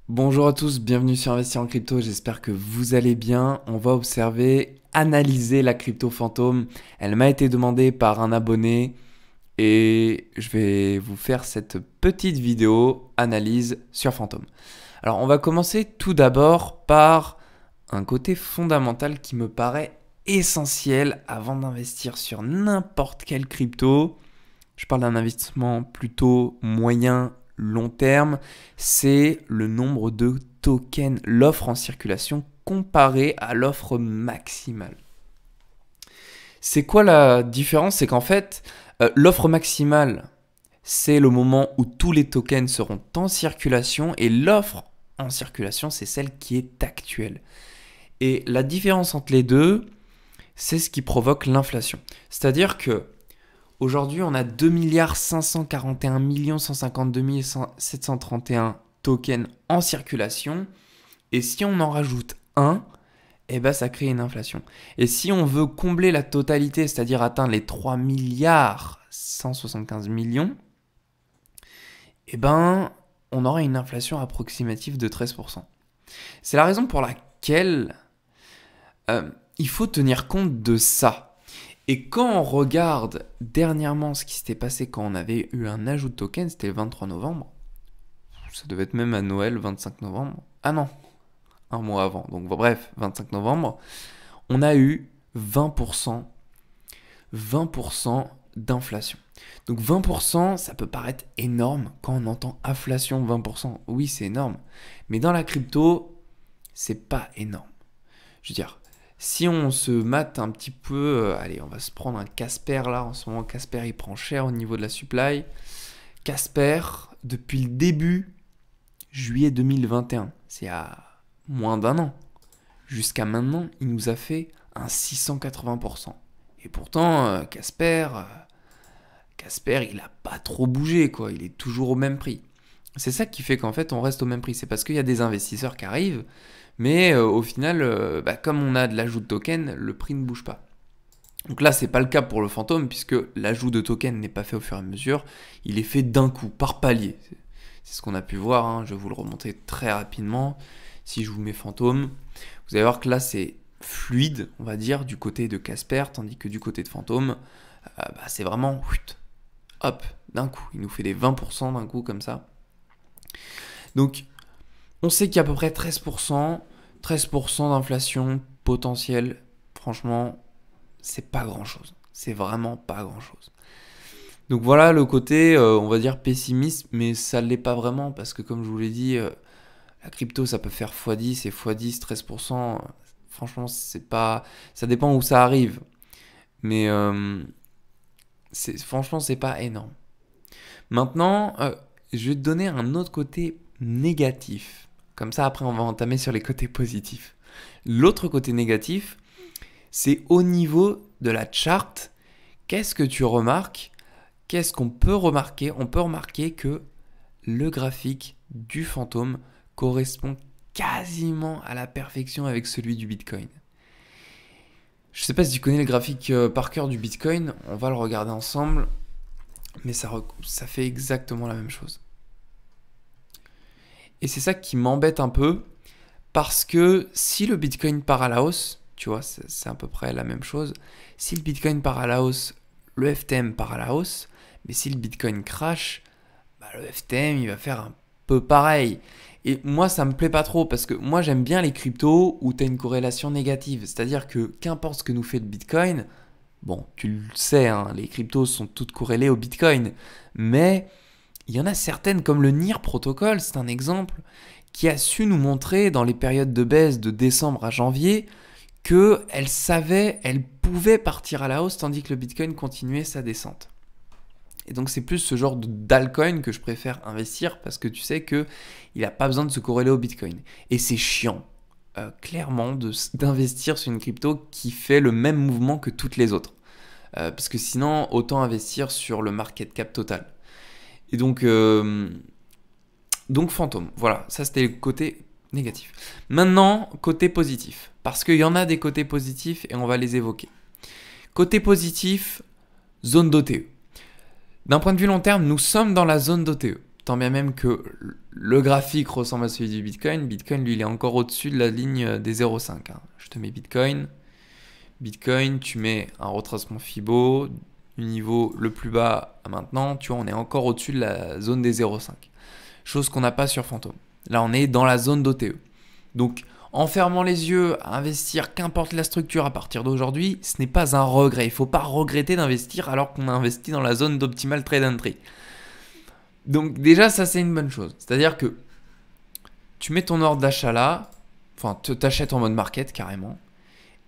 Bonjour à tous, bienvenue sur Investir en crypto, j'espère que vous allez bien. On va observer, analyser la crypto fantôme. Elle m'a été demandée par un abonné et je vais vous faire cette petite vidéo analyse sur fantôme. Alors on va commencer tout d'abord par un côté fondamental qui me paraît essentiel avant d'investir sur n'importe quelle crypto. Je parle d'un investissement plutôt moyen long terme, c'est le nombre de tokens, l'offre en circulation comparée à l'offre maximale. C'est quoi la différence? C'est qu'en fait, l'offre maximale, c'est le moment où tous les tokens seront en circulation et l'offre en circulation, c'est celle qui est actuelle. Et la différence entre les deux, c'est ce qui provoque l'inflation. C'est-à-dire que aujourd'hui, on a 2 541 152 731 tokens en circulation. Et si on en rajoute un, eh ben, ça crée une inflation. Et si on veut combler la totalité, c'est-à-dire atteindre les 3 175 millions, eh ben, on aura une inflation approximative de 13%. C'est la raison pour laquelle il faut tenir compte de ça. Et quand on regarde dernièrement ce qui s'était passé quand on avait eu un ajout de token, c'était le 23 novembre. Ça devait être même à Noël, 25 novembre. Ah non, un mois avant. Donc bref, 25 novembre. On a eu 20%, 20% d'inflation. Donc 20%, ça peut paraître énorme quand on entend inflation 20%. Oui, c'est énorme. Mais dans la crypto, c'est pas énorme. Je veux dire, si on se mate un petit peu, allez, on va se prendre un Casper là, en ce moment Casper il prend cher au niveau de la supply. Casper, depuis le début, juillet 2021, c'est à moins d'un an, jusqu'à maintenant, il nous a fait un 680%. Et pourtant, Casper, il n'a pas trop bougé, quoi, il est toujours au même prix. C'est ça qui fait qu'en fait on reste au même prix, c'est parce qu'il y a des investisseurs qui arrivent, mais au final, comme on a de l'ajout de token, le prix ne bouge pas. Donc là, c'est pas le cas pour le fantôme, puisque l'ajout de token n'est pas fait au fur et à mesure, il est fait d'un coup, par palier. C'est ce qu'on a pu voir, hein. Je vais vous le remonter très rapidement. Si je vous mets fantôme, vous allez voir que là c'est fluide, on va dire, du côté de Casper, tandis que du côté de fantôme, c'est vraiment, hop, d'un coup, il nous fait des 20% d'un coup comme ça. Donc, on sait qu'il y a à peu près 13%, 13% d'inflation potentielle. Franchement, c'est pas grand-chose. C'est vraiment pas grand-chose. Donc voilà le côté, on va dire, pessimiste, mais ça ne l'est pas vraiment, parce que comme je vous l'ai dit, la crypto, ça peut faire x10, et x10, 13%, franchement, c'est pas... Ça dépend où ça arrive. Mais franchement, c'est pas énorme. Maintenant, je vais te donner un autre côté négatif. Comme ça, après, on va entamer sur les côtés positifs. L'autre côté négatif, c'est au niveau de la charte. Qu'est-ce que tu remarques? Qu'est-ce qu'on peut remarquer? On peut remarquer que le graphique du fantôme correspond quasiment à la perfection avec celui du Bitcoin. Je ne sais pas si tu connais le graphique par cœur du Bitcoin, on va le regarder ensemble, mais ça fait exactement la même chose. Et c'est ça qui m'embête un peu, parce que si le Bitcoin part à la hausse, tu vois, c'est à peu près la même chose, si le Bitcoin part à la hausse, le FTM part à la hausse, mais si le Bitcoin crash, le FTM il va faire un peu pareil. Et moi ça me plaît pas trop, parce que moi j'aime bien les cryptos où tu as une corrélation négative, c'est-à-dire que qu'importe ce que nous fait le Bitcoin, bon tu le sais, hein, les cryptos sont toutes corrélées au Bitcoin, mais il y en a certaines comme le NIR Protocol, c'est un exemple, qui a su nous montrer dans les périodes de baisse de décembre à janvier qu'elle savait, elle pouvait partir à la hausse tandis que le Bitcoin continuait sa descente. Et donc c'est plus ce genre d'altcoin que je préfère investir, parce que tu sais qu'il n'a pas besoin de se corréler au Bitcoin. Et c'est chiant, clairement, d'investir sur une crypto qui fait le même mouvement que toutes les autres. Parce que sinon, autant investir sur le market cap total. Et donc fantôme, voilà, ça c'était le côté négatif. Maintenant, côté positif, parce qu'il y en a des côtés positifs et on va les évoquer. Côté positif, zone d'OTE. D'un point de vue long terme, nous sommes dans la zone d'OTE. tant bien même que le graphique ressemble à celui du Bitcoin. Bitcoin, lui, il est encore au-dessus de la ligne des 0,5. Hein. Je te mets Bitcoin. Bitcoin, tu mets un retracement Fibo du niveau le plus bas à maintenant. Tu vois, on est encore au-dessus de la zone des 0,5. Chose qu'on n'a pas sur Phantom. Là, on est dans la zone d'OTE. Donc, en fermant les yeux à investir, qu'importe la structure à partir d'aujourd'hui, ce n'est pas un regret. Il ne faut pas regretter d'investir alors qu'on a investi dans la zone d'Optimal Trade Entry. Donc déjà, ça c'est une bonne chose. C'est-à-dire que tu mets ton ordre d'achat là, enfin t'achètes en mode market carrément,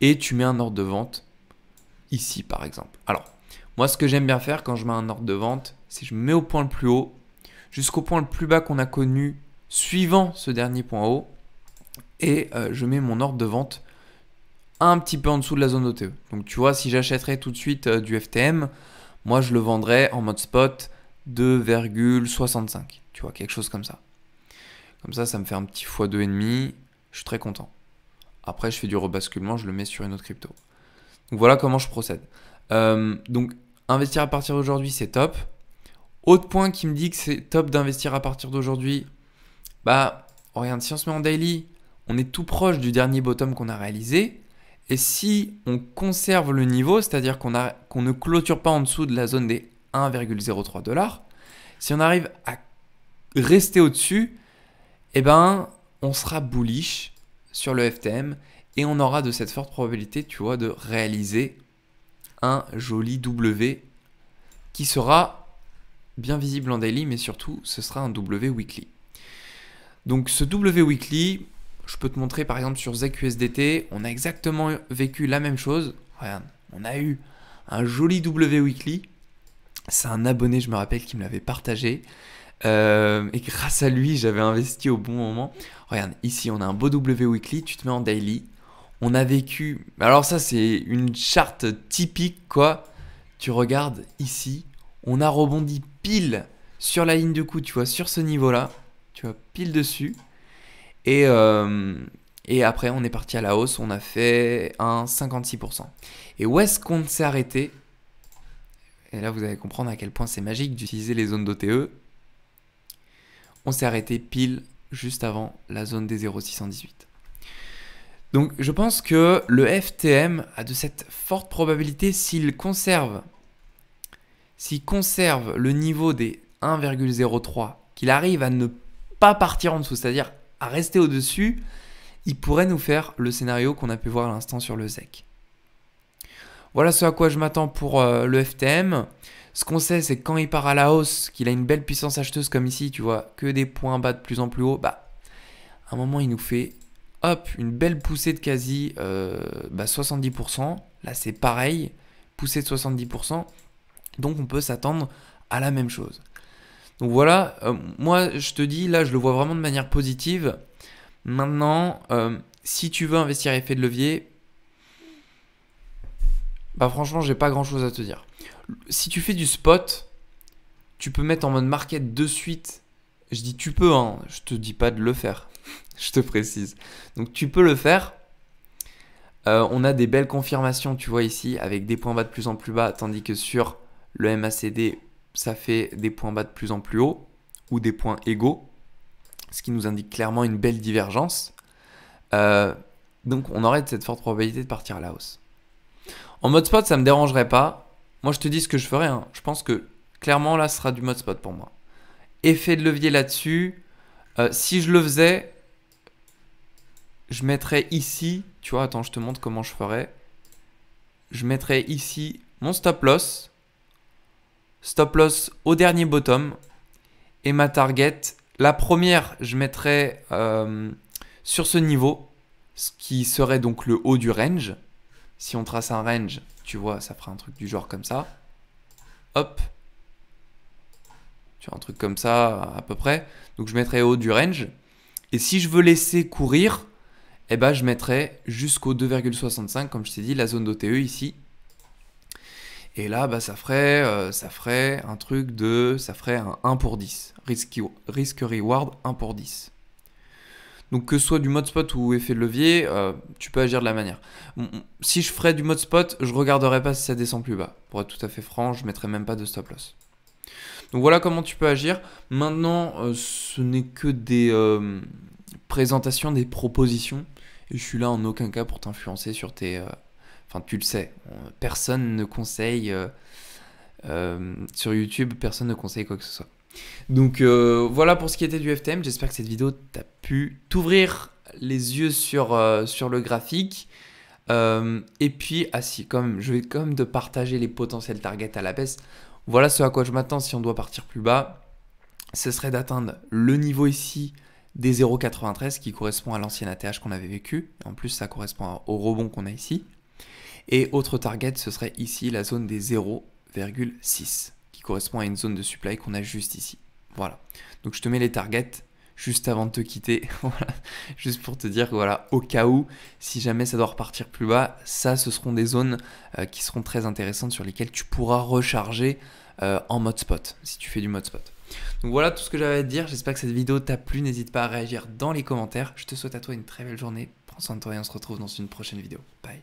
et tu mets un ordre de vente ici par exemple. Alors, moi ce que j'aime bien faire quand je mets un ordre de vente, c'est que je me mets au point le plus haut, jusqu'au point le plus bas qu'on a connu, suivant ce dernier point haut, et je mets mon ordre de vente un petit peu en dessous de la zone OTE. Donc tu vois, si j'achèterais tout de suite du FTM, moi je le vendrais en mode spot 2,65. Tu vois, quelque chose comme ça. Comme ça me fait un petit x2,5. Je suis très content. Après, je fais du rebasculement, je le mets sur une autre crypto. Donc voilà comment je procède. Donc investir à partir d'aujourd'hui, c'est top. Autre point qui me dit que c'est top d'investir à partir d'aujourd'hui, bah regarde, si on se met en daily, on est tout proche du dernier bottom qu'on a réalisé. Et si on conserve le niveau, c'est-à-dire qu'on ne clôture pas en dessous de la zone des 1,03 $, si on arrive à rester au-dessus, eh ben, on sera bullish sur le FTM et on aura de cette forte probabilité, tu vois, de réaliser un joli W qui sera bien visible en daily, mais surtout, ce sera un W weekly. Donc ce W weekly, je peux te montrer par exemple sur ZQSDT, on a exactement vécu la même chose. Regarde, on a eu un joli W weekly. C'est un abonné, je me rappelle, qui me l'avait partagé. Et grâce à lui, j'avais investi au bon moment. Regarde, ici, on a un beau W weekly. Tu te mets en daily. On a vécu... Alors ça, c'est une charte typique, quoi. Tu regardes ici. On a rebondi pile sur la ligne de coup, tu vois, sur ce niveau-là. Tu vois, pile dessus. Et après, on est parti à la hausse. On a fait un 56%. Et où est-ce qu'on s'est arrêté ? Et là, vous allez comprendre à quel point c'est magique d'utiliser les zones d'OTE. On s'est arrêté pile juste avant la zone des 0,618. Donc, je pense que le FTM a de cette forte probabilité, s'il conserve le niveau des 1,03, qu'il arrive à ne pas partir en dessous, c'est-à-dire à rester au-dessus, il pourrait nous faire le scénario qu'on a pu voir à l'instant sur le ZEC. Voilà ce à quoi je m'attends pour le FTM. Ce qu'on sait, c'est que quand il part à la hausse, qu'il a une belle puissance acheteuse comme ici, tu vois, que des points bas de plus en plus haut, bah, à un moment, il nous fait, hop, une belle poussée de quasi 70%. Là, c'est pareil, poussée de 70%. Donc, on peut s'attendre à la même chose. Donc voilà, moi, je te dis, là, je le vois vraiment de manière positive. Maintenant, si tu veux investir effet de levier, bah franchement, j'ai pas grand chose à te dire. Si tu fais du spot, tu peux mettre en mode market de suite. Je dis tu peux, hein, je te dis pas de le faire. Je te précise. Donc tu peux le faire. On a des belles confirmations, tu vois ici, avec des points bas de plus en plus bas, tandis que sur le MACD, ça fait des points bas de plus en plus haut, ou des points égaux, ce qui nous indique clairement une belle divergence. Donc on aurait cette forte probabilité de partir à la hausse. En mode spot, ça ne me dérangerait pas. Moi, je te dis ce que je ferais. Hein. Je pense que clairement, là, ce sera du mode spot pour moi. Effet de levier là-dessus. Si je le faisais, je mettrais ici. Tu vois, attends, je te montre comment je ferais. Je mettrais ici mon stop loss. Stop loss au dernier bottom. Et ma target. La première, je mettrais sur ce niveau. Ce qui serait donc le haut du range. Si on trace un range, tu vois, ça fera un truc du genre comme ça. Hop. Tu vois, un truc comme ça à peu près. Donc je mettrai au haut du range. Et si je veux laisser courir, eh ben, je mettrai jusqu'au 2,65, comme je t'ai dit, la zone d'OTE ici. Et là, bah, ça ferait un truc de... Ça ferait un 1 pour 10. Risk reward 1 pour 10. Donc que ce soit du mode spot ou effet de levier, tu peux agir de la manière. Si je ferais du mode spot, je ne regarderais pas si ça descend plus bas. Pour être tout à fait franc, je ne mettrais même pas de stop loss. Donc voilà comment tu peux agir. Maintenant, ce n'est que des présentations, des propositions. Et je suis là en aucun cas pour t'influencer sur tes... Enfin, tu le sais, personne ne conseille... sur YouTube, personne ne conseille quoi que ce soit. Donc voilà pour ce qui était du FTM. J'espère que cette vidéo t'a pu t'ouvrir les yeux sur le graphique. Et puis, si, je vais quand même te partager les potentiels targets à la baisse. Voilà ce à quoi je m'attends si on doit partir plus bas. Ce serait d'atteindre le niveau ici des 0,93 qui correspond à l'ancien ATH qu'on avait vécu. En plus, ça correspond au rebond qu'on a ici. Et autre target, ce serait ici la zone des 0,6 qui correspond à une zone de supply qu'on a juste ici. Voilà. Donc je te mets les targets juste avant de te quitter. Voilà. Juste pour te dire que voilà, au cas où, si jamais ça doit repartir plus bas, ça, ce seront des zones qui seront très intéressantes sur lesquelles tu pourras recharger en mode spot, si tu fais du mode spot. Donc voilà tout ce que j'avais à te dire. J'espère que cette vidéo t'a plu. N'hésite pas à réagir dans les commentaires. Je te souhaite à toi une très belle journée. Prends soin de toi et on se retrouve dans une prochaine vidéo. Bye.